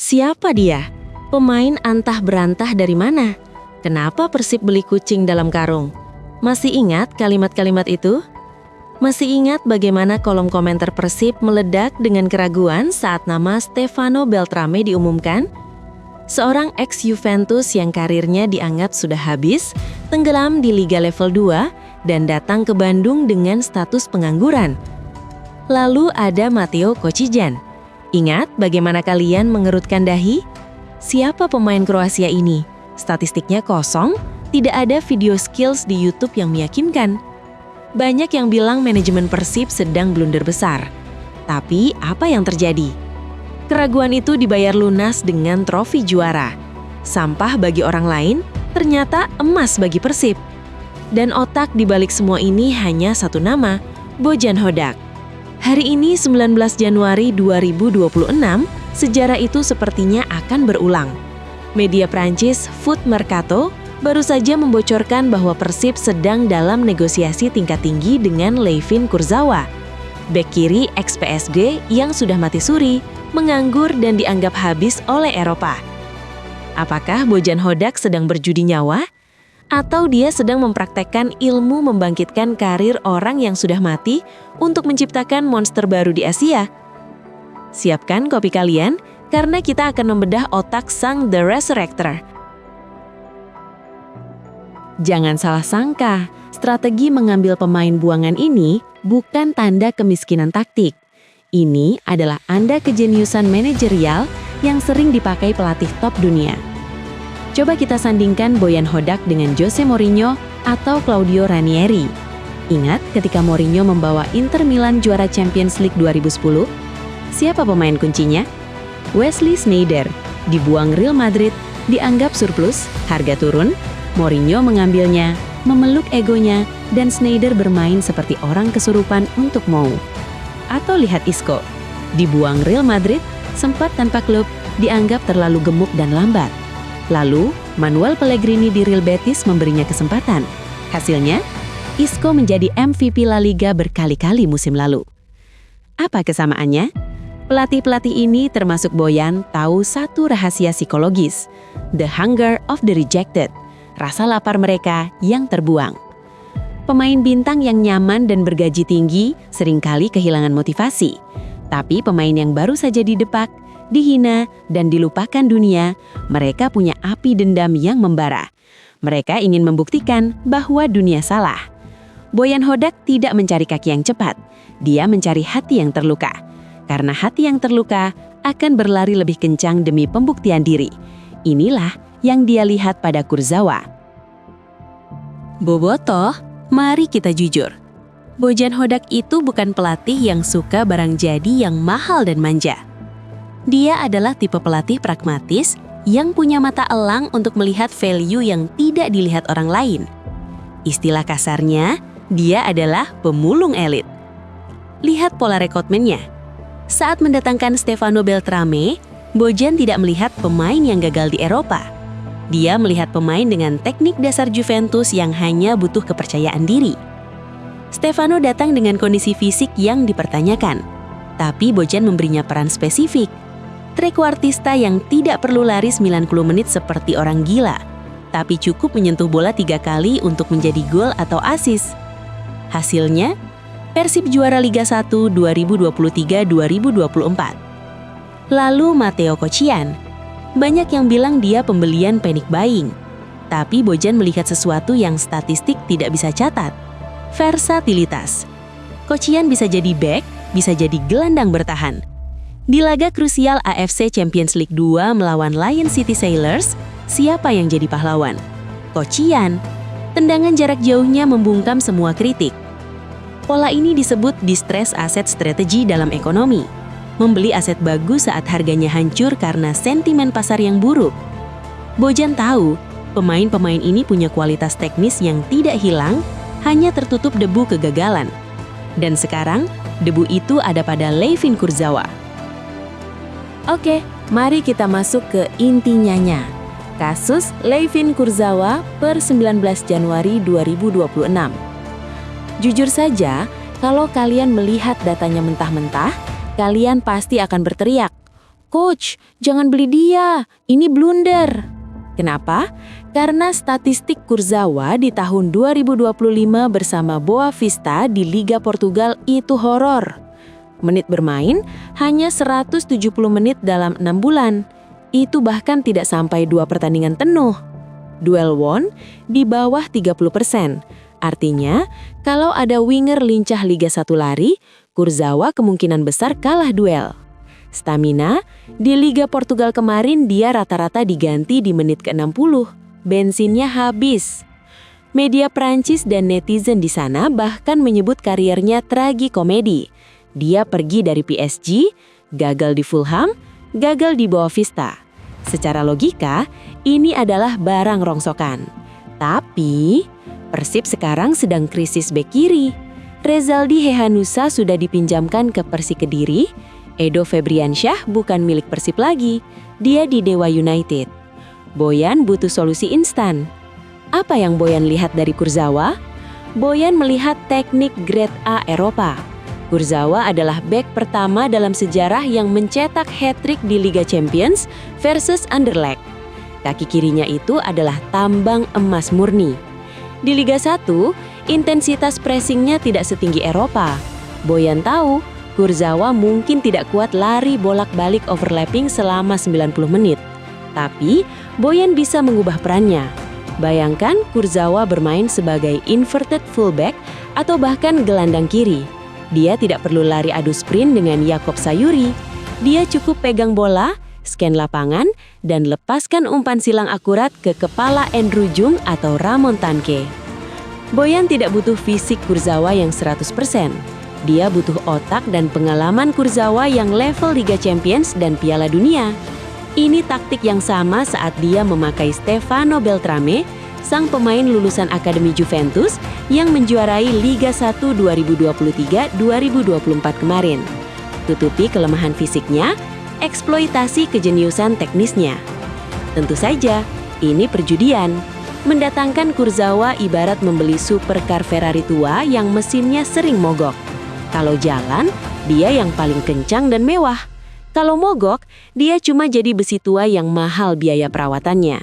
Siapa dia? Pemain antah berantah dari mana? Kenapa Persib beli kucing dalam karung? Masih ingat kalimat-kalimat itu? Masih ingat bagaimana kolom komentar Persib meledak dengan keraguan saat nama Stefano Beltrame diumumkan? Seorang ex-Juventus yang karirnya dianggap sudah habis, tenggelam di Liga Level 2, dan datang ke Bandung dengan status pengangguran. Lalu ada Matteo Kocijan. Ingat bagaimana kalian mengerutkan dahi? Siapa pemain Kroasia ini? Statistiknya kosong, tidak ada video skills di YouTube yang meyakinkan. Banyak yang bilang manajemen Persib sedang blunder besar. Tapi apa yang terjadi? Keraguan itu dibayar lunas dengan trofi juara. Sampah bagi orang lain, ternyata emas bagi Persib. Dan otak di balik semua ini hanya satu nama, Bojan Hodak. Hari ini 19 Januari 2026, sejarah itu sepertinya akan berulang. Media Prancis Foot Mercato baru saja membocorkan bahwa Persib sedang dalam negosiasi tingkat tinggi dengan Layvin Kurzawa. Bek kiri ex-PSG yang sudah mati suri, menganggur dan dianggap habis oleh Eropa. Apakah Bojan Hodak sedang berjudi nyawa? Atau dia sedang mempraktekkan ilmu membangkitkan karir orang yang sudah mati untuk menciptakan monster baru di Asia? Siapkan kopi kalian, karena kita akan membedah otak sang The Resurrector. Jangan salah sangka, strategi mengambil pemain buangan ini bukan tanda kemiskinan taktik. Ini adalah anda kejeniusan manajerial yang sering dipakai pelatih top dunia. Coba kita sandingkan Bojan Hodak dengan Jose Mourinho atau Claudio Ranieri. Ingat ketika Mourinho membawa Inter Milan juara Champions League 2010? Siapa pemain kuncinya? Wesley Sneijder. Dibuang Real Madrid, dianggap surplus, harga turun. Mourinho mengambilnya, memeluk egonya, dan Sneijder bermain seperti orang kesurupan untuk mau. Atau lihat Isco. Dibuang Real Madrid, sempat tanpa klub, dianggap terlalu gemuk dan lambat. Lalu, Manuel Pellegrini di Real Betis memberinya kesempatan. Hasilnya, Isco menjadi MVP La Liga berkali-kali musim lalu. Apa kesamaannya? Pelatih-pelatih ini termasuk Bojan tahu satu rahasia psikologis, the hunger of the rejected, rasa lapar mereka yang terbuang. Pemain bintang yang nyaman dan bergaji tinggi seringkali kehilangan motivasi. Tapi pemain yang baru saja didepak, dihina, dan dilupakan dunia, mereka punya api dendam yang membara. Mereka ingin membuktikan bahwa dunia salah. Bojan Hodak tidak mencari kaki yang cepat, dia mencari hati yang terluka. Karena hati yang terluka akan berlari lebih kencang demi pembuktian diri. Inilah yang dia lihat pada Kurzawa. Bobotoh, mari kita jujur. Bojan Hodak itu bukan pelatih yang suka barang jadi yang mahal dan manja. Dia adalah tipe pelatih pragmatis yang punya mata elang untuk melihat value yang tidak dilihat orang lain. Istilah kasarnya, dia adalah pemulung elit. Lihat pola rekrutmennya. Saat mendatangkan Stefano Beltrame, Bojan tidak melihat pemain yang gagal di Eropa. Dia melihat pemain dengan teknik dasar Juventus yang hanya butuh kepercayaan diri. Stefano datang dengan kondisi fisik yang dipertanyakan, tapi Bojan memberinya peran spesifik. Trequartista yang tidak perlu lari 90 menit seperti orang gila, tapi cukup menyentuh bola 3 kali untuk menjadi gol atau assist. Hasilnya, Persib juara Liga 1 2023-2024. Lalu Matteo Kocijan. Banyak yang bilang dia pembelian panic buying. Tapi Bojan melihat sesuatu yang statistik tidak bisa catat. Versatilitas. Kocijan bisa jadi back, bisa jadi gelandang bertahan. Di laga krusial AFC Champions League 2 melawan Lion City Sailors, siapa yang jadi pahlawan? Kocijan. Tendangan jarak jauhnya membungkam semua kritik. Pola ini disebut distress asset strategy dalam ekonomi. Membeli aset bagus saat harganya hancur karena sentimen pasar yang buruk. Bojan tahu, pemain-pemain ini punya kualitas teknis yang tidak hilang, hanya tertutup debu kegagalan. Dan sekarang, debu itu ada pada Layvin Kurzawa. Oke, mari kita masuk ke intinya. Kasus Layvin Kurzawa per 19 Januari 2026. Jujur saja, kalau kalian melihat datanya mentah-mentah, kalian pasti akan berteriak, "Coach, jangan beli dia, ini blunder." Kenapa? Karena statistik Kurzawa di tahun 2025 bersama Boa Vista di Liga Portugal itu horor. Menit bermain hanya 170 menit dalam 6 bulan. Itu bahkan tidak sampai 2 pertandingan penuh. Duel won di bawah 30%. Artinya, kalau ada winger lincah Liga 1 lari, Kurzawa kemungkinan besar kalah duel. Stamina, di Liga Portugal kemarin dia rata-rata diganti di menit ke-60. Bensinnya habis. Media Prancis dan netizen di sana bahkan menyebut kariernya tragikomedi. Dia pergi dari PSG, gagal di Fulham, gagal di Boa Vista. Secara logika, ini adalah barang rongsokan. Tapi, Persib sekarang sedang krisis bek kiri. Rezaldi Hehanussa sudah dipinjamkan ke Persik Kediri. Edo Febriansyah bukan milik Persib lagi. Dia di Dewa United. Boyan butuh solusi instan. Apa yang Boyan lihat dari Kurzawa? Boyan melihat teknik grade A Eropa. Kurzawa adalah bek pertama dalam sejarah yang mencetak hat-trick di Liga Champions versus Anderlecht. Kaki kirinya itu adalah tambang emas murni. Di Liga 1, intensitas pressingnya tidak setinggi Eropa. Boyan tahu, Kurzawa mungkin tidak kuat lari bolak-balik overlapping selama 90 menit. Tapi, Boyan bisa mengubah perannya. Bayangkan Kurzawa bermain sebagai inverted fullback atau bahkan gelandang kiri. Dia tidak perlu lari adu sprint dengan Yakob Sayuri. Dia cukup pegang bola, scan lapangan, dan lepaskan umpan silang akurat ke kepala Andrew Jung atau Ramon Tanke. Boyan tidak butuh fisik Kurzawa yang 100%. Dia butuh otak dan pengalaman Kurzawa yang level Liga Champions dan Piala Dunia. Ini taktik yang sama saat dia memakai Stefano Beltrame, sang pemain lulusan Akademi Juventus yang menjuarai Liga 1 2023-2024 kemarin. Tutupi kelemahan fisiknya, eksploitasi kejeniusan teknisnya. Tentu saja, ini perjudian. Mendatangkan Kurzawa ibarat membeli supercar Ferrari tua yang mesinnya sering mogok. Kalau jalan, dia yang paling kencang dan mewah. Kalau mogok, dia cuma jadi besi tua yang mahal biaya perawatannya.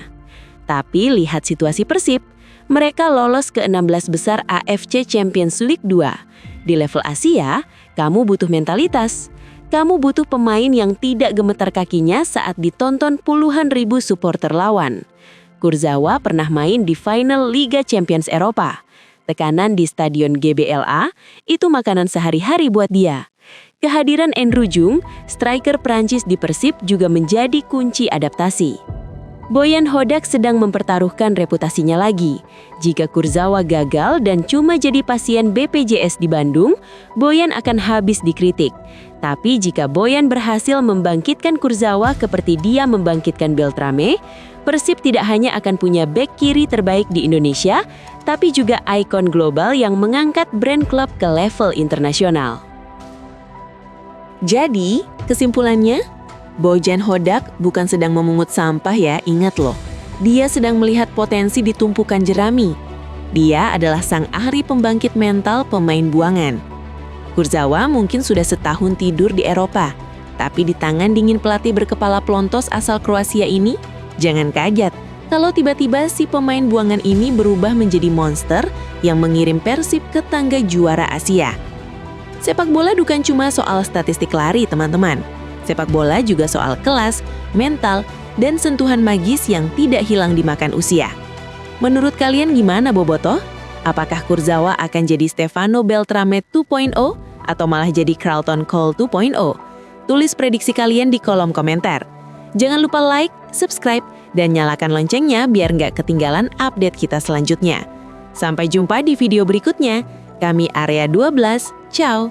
Tapi lihat situasi Persib, mereka lolos ke 16 besar AFC Champions League 2. Di level Asia, kamu butuh mentalitas. Kamu butuh pemain yang tidak gemetar kakinya saat ditonton puluhan ribu supporter lawan. Kurzawa pernah main di final Liga Champions Eropa. Tekanan di Stadion GBLA itu makanan sehari-hari buat dia. Kehadiran Andrew Jung, striker Prancis di Persib juga menjadi kunci adaptasi. Boyan Hodak sedang mempertaruhkan reputasinya lagi. Jika Kurzawa gagal dan cuma jadi pasien BPJS di Bandung, Boyan akan habis dikritik. Tapi jika Boyan berhasil membangkitkan Kurzawa seperti dia membangkitkan Beltrame, Persib tidak hanya akan punya bek kiri terbaik di Indonesia, tapi juga ikon global yang mengangkat brand klub ke level internasional. Jadi, kesimpulannya, Bojan Hodak bukan sedang memungut sampah ya, ingat loh. Dia sedang melihat potensi di tumpukan jerami. Dia adalah sang ahli pembangkit mental pemain buangan. Kurzawa mungkin sudah setahun tidur di Eropa, tapi di tangan dingin pelatih berkepala pelontos asal Kroasia ini, jangan kaget kalau tiba-tiba si pemain buangan ini berubah menjadi monster yang mengirim Persib ke tangga juara Asia. Sepak bola bukan cuma soal statistik lari, teman-teman. Sepak bola juga soal kelas, mental, dan sentuhan magis yang tidak hilang dimakan usia. Menurut kalian gimana, Bobotoh? Apakah Kurzawa akan jadi Stefano Beltrame 2.0 atau malah jadi Carlton Cole 2.0? Tulis prediksi kalian di kolom komentar. Jangan lupa like, subscribe, dan nyalakan loncengnya biar nggak ketinggalan update kita selanjutnya. Sampai jumpa di video berikutnya. Kami Area 12, ciao!